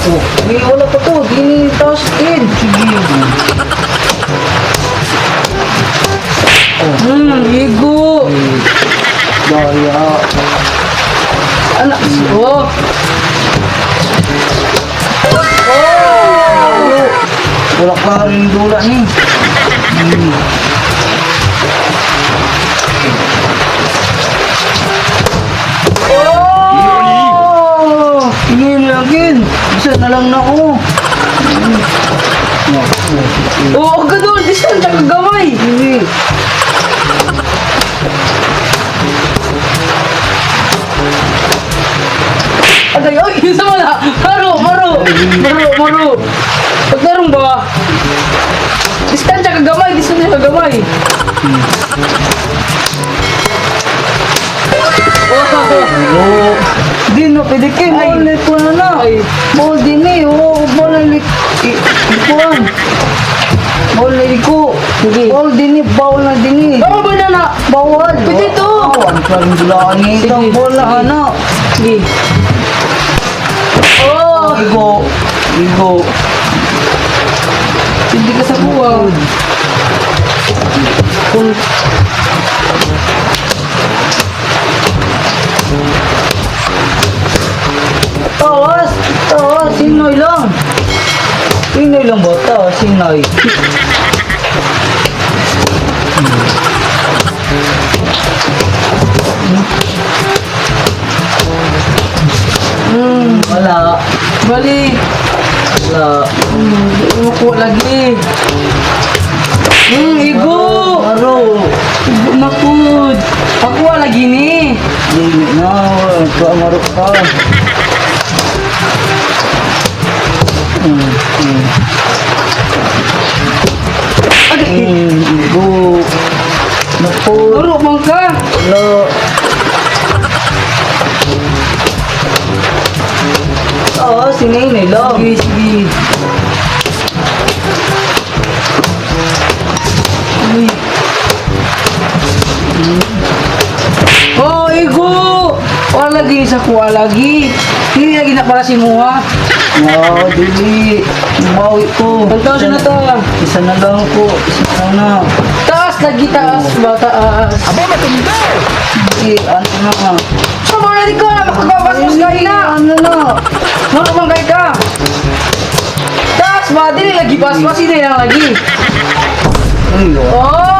Oh, may wala pa to. Dini taas din. Sige. Igo. Daya. Anak. Oh. Wala pa rin dula ni. Oh! Tingin lagi. Isa na lang na ako. Oh, ang gadol. Distan siya kagamay. Sige. Agay, oy, yun sa mga. Maro. Pagdarong ba? Distan siya kagamay. Distan siya kagamay. Oh. Di no, pwede kayo. Ay. Maulit ko na na. Ay. Mau din eh. Oh, maulit. Ikuan. Maulit ko. Sige. Bawal din eh. Bawal na din eh. Baka ba na na? Bawal. Pwede to. Ang parang dulaan nito. Sige, Bola sige. ano. Sige. Oh! Igo. Hindi ka sa buwang. Kung tawas, Sinoy lang. Sinoy lang ba? Tawas, Sinoy. Wala. Bali. Wala. Umuko lagi. Igo. Maro. Igo makud. Ako lagi ni. Hindi na. Maro ka. Igo. Naku. Turo man ka. Wala. Sinay lang. Sige. Uy. Oh, Igo. Wala lagi sa kuha lagi. Hindi lagi na para si Muha. Dili. Umawi ko. Ang taon siya na to. Isa na lang po. Isa na na. Taas lagi, taas ba? Taas. Sige, ano na nga. Sama na di ko na makakabasbas kayo na. Ano na? Ano bang kayo ka? Taas ba? Dili lagi basbas. Hindi lang lagi. Ay, Oh!